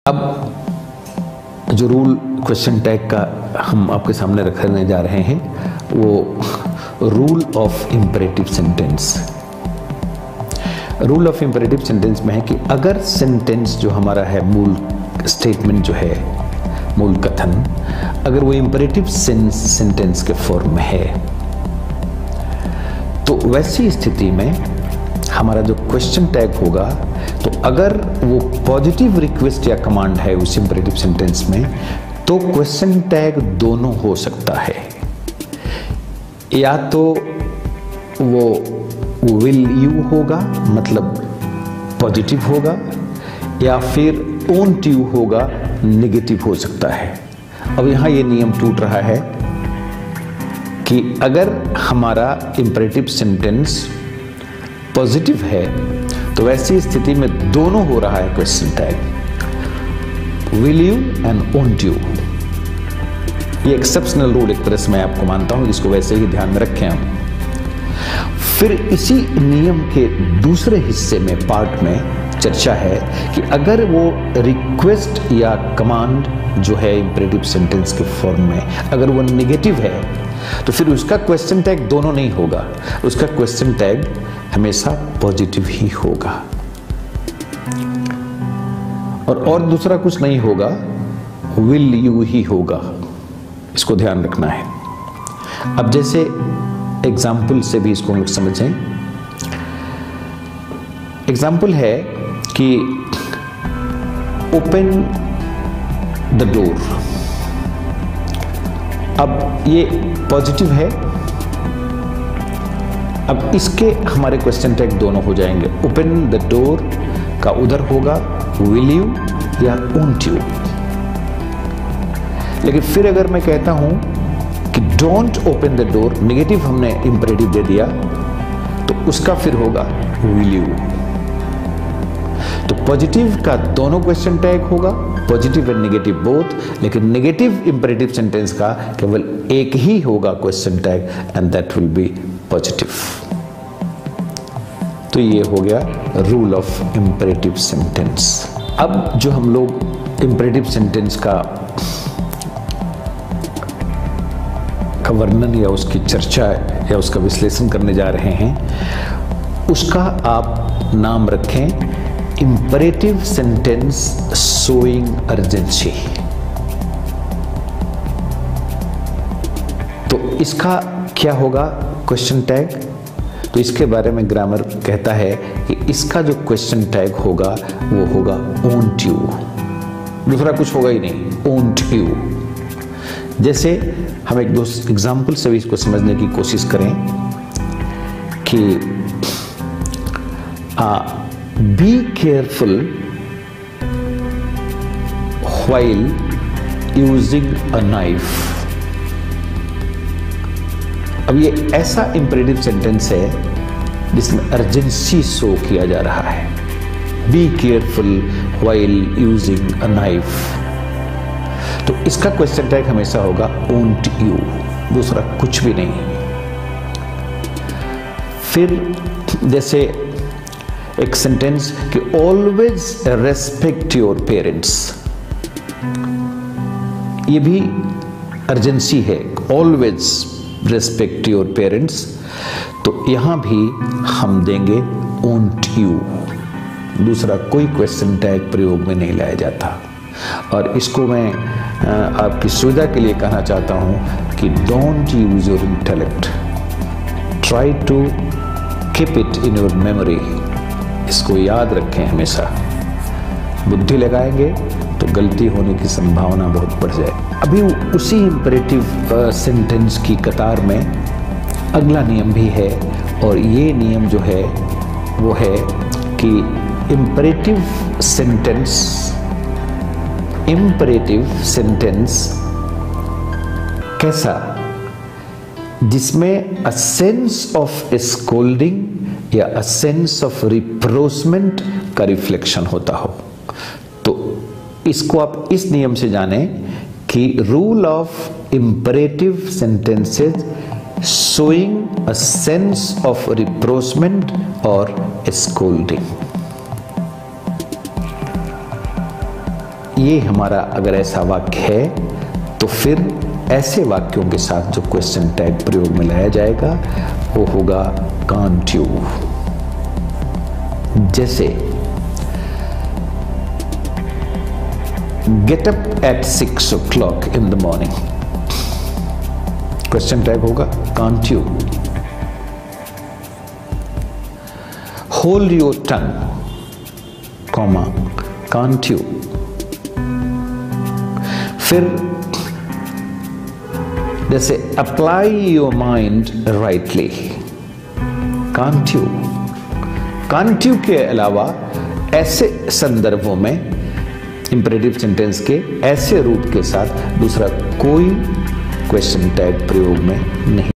अब जो rule question tag का हम आपके सामने रखने जा रहे हैं वो rule of imperative sentence. Rule of imperative sentence में है कि अगर सेंटेंस जो हमारा है, मूल स्टेटमेंट जो है, मूल कथन, अगर वो इंपेरेटिव सेंटेंस के फॉर्म में है तो वैसी स्थिति में हमारा जो क्वेश्चन टैग होगा, तो अगर वो पॉजिटिव रिक्वेस्ट या कमांड है उस इंपेरेटिव सेंटेंस में, तो क्वेश्चन टैग दोनों हो सकता है। या तो वो विल यू होगा, मतलब पॉजिटिव होगा, या फिर ओंट यू होगा, नेगेटिव हो सकता है। अब यहां ये नियम टूट रहा है कि अगर हमारा इंपेरेटिव सेंटेंस पॉजिटिव है तो वैसी स्थिति में दोनों हो रहा है question tag, will you and ओंट you. ये एक्सेप्शनल रूल एक तरह से मैं आपको मानता हूं, इसको वैसे ही ध्यान में रखें हम। फिर इसी नियम के दूसरे हिस्से में, पार्ट में चर्चा है कि अगर वो रिक्वेस्ट या कमांड जो है इंपेरेटिव सेंटेंस के फॉर्म में, अगर वो नेगेटिव है तो फिर उसका क्वेश्चन टैग दोनों नहीं होगा, उसका क्वेश्चन टैग हमेशा पॉजिटिव ही होगा और दूसरा कुछ नहीं होगा, विल यू ही होगा। इसको ध्यान रखना है। अब जैसे एग्जाम्पल से भी इसको हम लोग समझें। एग्जाम्पल है कि ओपन द डोर। अब ये पॉजिटिव है, अब इसके हमारे क्वेश्चन टैग दोनों हो जाएंगे। ओपन द डोर का उधर होगा विल यू या ओंट यू। लेकिन फिर अगर मैं कहता हूं कि don't open the door, negative हमने इंपेरेटिव दे दिया, तो उसका फिर होगा विल यू। तो पॉजिटिव का दोनों क्वेश्चन टैग होगा, पॉजिटिव एंड नेगेटिव बोथ, लेकिन नेगेटिव इंपेरेटिव सेंटेंस का केवल एक ही होगा question tag, and that will be positive. तो ये हो गया रूल ऑफ इंपेरेटिव सेंटेंस। अब जो हम लोग इंपेरेटिव सेंटेंस का वर्णन या उसकी चर्चा या उसका विश्लेषण करने जा रहे हैं, उसका आप नाम रखें इंपेरेटिव सेंटेंस शोइंग अर्जेंसी। तो इसका क्या होगा क्वेश्चन टैग? तो इसके बारे में ग्रामर कहता है कि इसका जो क्वेश्चन टैग होगा वो होगा ओंट यू, दूसरा कुछ होगा ही नहीं, ओंट यू। जैसे हम एक दो एग्जाम्पल से भी इसको समझने की कोशिश करें कि be careful while using a knife. अब ये ऐसा इंपेरेटिव सेंटेंस है जिसमें अर्जेंसी शो किया जा रहा है। Be careful while using a knife. तो इसका क्वेश्चन टैग हमेशा होगा ओंट यू, दूसरा कुछ भी नहीं। फिर जैसे एक सेंटेंस कि ऑलवेज रेस्पेक्ट योर पेरेंट्स, ये भी अर्जेंसी है, ऑलवेज रेस्पेक्ट योर पेरेंट्स। तो यहां भी हम देंगे ओंट यू, दूसरा कोई क्वेश्चन टैग प्रयोग में नहीं लाया जाता। और इसको मैं आपकी सुविधा के लिए कहना चाहता हूं कि don't use your intellect, try to keep it in your memory. इसको याद रखें हमेशा। बुद्धि लगाएंगे तो गलती होने की संभावना बहुत बढ़ जाए। अभी उसी इंपेरेटिव सेंटेंस की कतार में अगला नियम भी है, और ये नियम जो है वो है कि इंपेरेटिव सेंटेंस कैसा, जिसमें अ सेंस ऑफ स्कोल्डिंग या अ सेंस ऑफ रिप्रोचमेंट का रिफ्लेक्शन होता हो। तो इसको आप इस नियम से जानें कि rule of imperative sentences showing a sense of reproachment और स्कोल्डिंग। ये हमारा अगर ऐसा वाक्य है तो फिर ऐसे वाक्यों के साथ जो क्वेश्चन टैग प्रयोग में लाया जाएगा वो होगा कांट यू। जैसे get up at 6 o'clock in the morning, question tag होगा can't you. Hold your tongue, comma, can't you. फिर जैसे apply your mind rightly, can't you. Can't you के अलावा ऐसे संदर्भों में इंपेरेटिव सेंटेंस के ऐसे रूप के साथ दूसरा कोई क्वेश्चन टैग प्रयोग में नहीं।